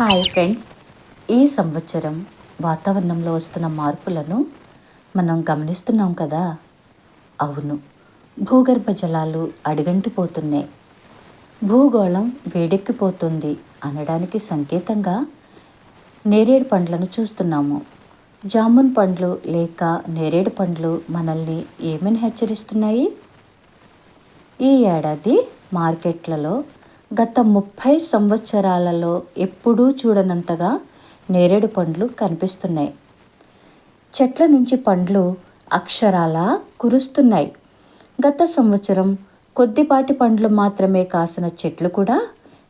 Hi friends, ఈ సంవత్సరం వాతావరణంలో వస్తున్న మార్పులను మనం గమనిస్తున్నాం కదా. అవును, భూగర్భ జలాలు అడుగంటిపోతున్నాయి, భూగోళం వేడెక్కిపోతుంది అనడానికి సంకేతంగా నేరేడు పండ్లను చూస్తున్నాము. జామున్ పండ్లు లేక నేరేడు పండ్లు మనల్ని ఏమని హెచ్చరిస్తున్నాయి? ఈ ఏడాది మార్కెట్లలో గత 30 సంవత్సరాలలో ఎప్పుడూ చూడనంతగా నేరేడు పండ్లు కనిపిస్తున్నాయి. చెట్ల నుంచి పండ్లు అక్షరాలా కురుస్తున్నాయి. గత సంవత్సరం కొద్దిపాటి పండ్లు మాత్రమే కాసిన చెట్లు కూడా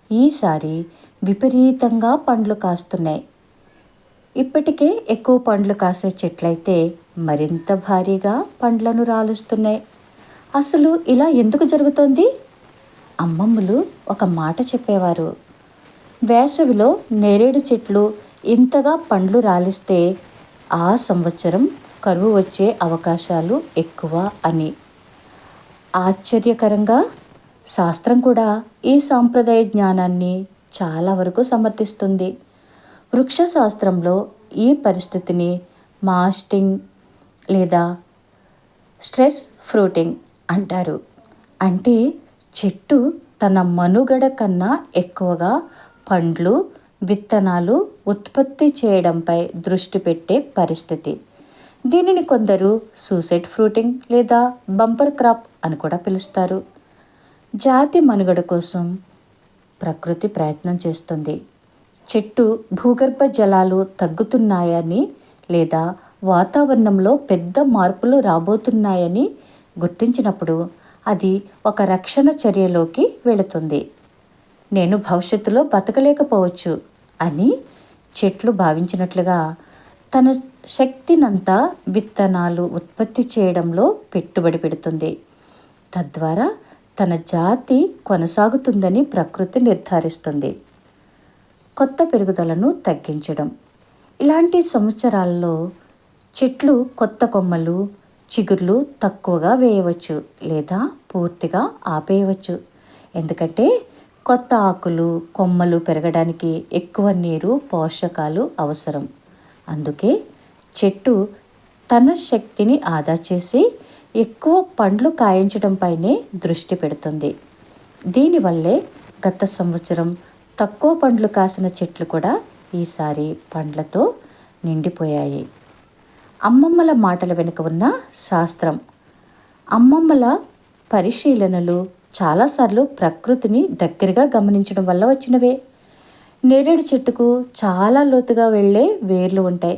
ఈసారి విపరీతంగా పండ్లు కాస్తున్నాయి. ఇప్పటికే ఎక్కువ పండ్లు కాసే చెట్లయితే మరింత భారీగా పండ్లను రాలుస్తున్నాయి. అసలు ఇలా ఎందుకు జరుగుతోంది? అమ్మమ్మలు ఒక మాట చెప్పేవారు. వేసవిలో నేరేడు చెట్లు ఇంతగా పండ్లు రాలిస్తే ఆ సంవత్సరం కరువు వచ్చే అవకాశాలు ఎక్కువ అని. ఆశ్చర్యకరంగా శాస్త్రం కూడా ఈ సాంప్రదాయ జ్ఞానాన్ని చాలా వరకు సమర్థిస్తుంది. వృక్షశాస్త్రంలో ఈ పరిస్థితిని మాస్టింగ్ లేదా స్ట్రెస్ ఫ్రూటింగ్ అంటారు. అంటే చెట్టు తన మనుగడ కన్నా ఎక్కువగా పండ్లు, విత్తనాలు ఉత్పత్తి చేయడంపై దృష్టి పెట్టే పరిస్థితి. దీనిని కొందరు సూసైడ్ ఫ్రూటింగ్ లేదా బంపర్ క్రాప్ అని కూడా పిలుస్తారు. జాతి మనుగడ కోసం ప్రకృతి ప్రయత్నం చేస్తుంది. చెట్టు భూగర్భ జలాలు తగ్గుతున్నాయని లేదా వాతావరణంలో పెద్ద మార్పులు రాబోతున్నాయని గుర్తించినప్పుడు అది ఒక రక్షణ చర్యలోకి వెళుతుంది. నేను భవిష్యత్తులో బతకలేకపోవచ్చు అని చెట్లు భావించినట్లుగా తన శక్తినంతా విత్తనాలు ఉత్పత్తి చేయడంలో పెట్టుబడి పెడుతుంది. తద్వారా తన జాతి కొనసాగుతుందని ప్రకృతి నిర్ధారిస్తుంది. కొత్త పెరుగుదలను తగ్గించడం. ఇలాంటి సంవత్సరాల్లో చెట్లు కొత్త కొమ్మలు, చిగుర్లు తక్కువగా వేయవచ్చు లేదా పూర్తిగా ఆపేయవచ్చు. ఎందుకంటే కొత్త ఆకులు, కొమ్మలు పెరగడానికి ఎక్కువ నీరు, పోషకాలు అవసరం. అందుకే చెట్టు తన శక్తిని ఆదా చేసి ఎక్కువ పండ్లు కాయించడంపైనే దృష్టి పెడుతుంది. దీనివల్లే గత సంవత్సరం తక్కువ పండ్లు కాసిన చెట్లు కూడా ఈసారి పండ్లతో నిండిపోయాయి. అమ్మమ్మల మాటల వెనుక ఉన్న శాస్త్రం. అమ్మమ్మల పరిశీలనలు చాలాసార్లు ప్రకృతిని దగ్గరగా గమనించడం వల్ల వచ్చినవే. నేరేడు చెట్టుకు చాలా లోతుగా వెళ్ళే వేర్లు ఉంటాయి.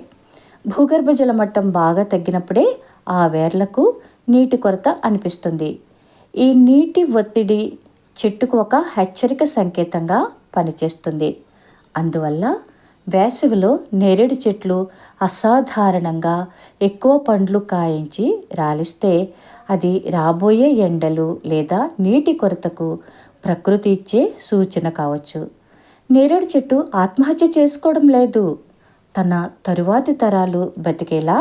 భూగర్భ జల మట్టం బాగా తగ్గినప్పుడే ఆ వేర్లకు నీటి కొరత అనిపిస్తుంది. ఈ నీటి ఒత్తిడి చెట్టుకు ఒక హెచ్చరిక సంకేతంగా పనిచేస్తుంది. అందువల్ల వేసవిలో నేరేడు చెట్లు అసాధారణంగా ఎక్కువ పండ్లు కాయించి రాలిస్తే అది రాబోయే ఎండలు లేదా నీటి కొరతకు ప్రకృతి ఇచ్చే సూచన కావచ్చు. నేరేడు చెట్టు ఆత్మహత్య చేసుకోవడం లేదు. తన తరువాతి తరాలు బతికేలా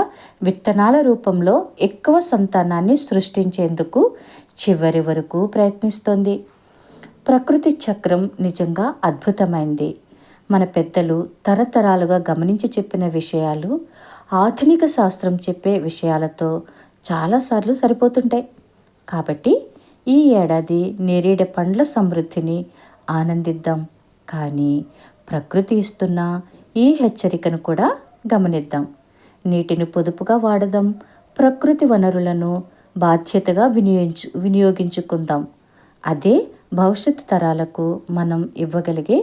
విత్తనాల రూపంలో ఎక్కువ సంతానాన్ని సృష్టించేందుకు చివరి వరకు ప్రయత్నిస్తోంది. ప్రకృతి చక్రం నిజంగా అద్భుతమైంది. మన పెద్దలు తరతరాలుగా గమనించి చెప్పిన విషయాలు ఆధునిక శాస్త్రం చెప్పే విషయాలతో చాలాసార్లు సరిపోతుంటాయి. కాబట్టి ఈ ఏడాది నేరేడు పండ్ల సమృద్ధిని ఆనందిద్దాం. కానీ ప్రకృతి ఇస్తున్న ఈ హెచ్చరికను కూడా గమనిద్దాం. నీటిని పొదుపుగా వాడదాం. ప్రకృతి వనరులను బాధ్యతగా వినియోగించుకుందాం. అదే భవిష్యత్తు తరాలకు మనం ఇవ్వగలిగే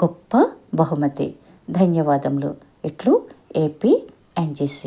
గొప్ప బహుమతి. ధన్యవాదములు. ఇట్లు ఏపీ ఎన్జీసీ.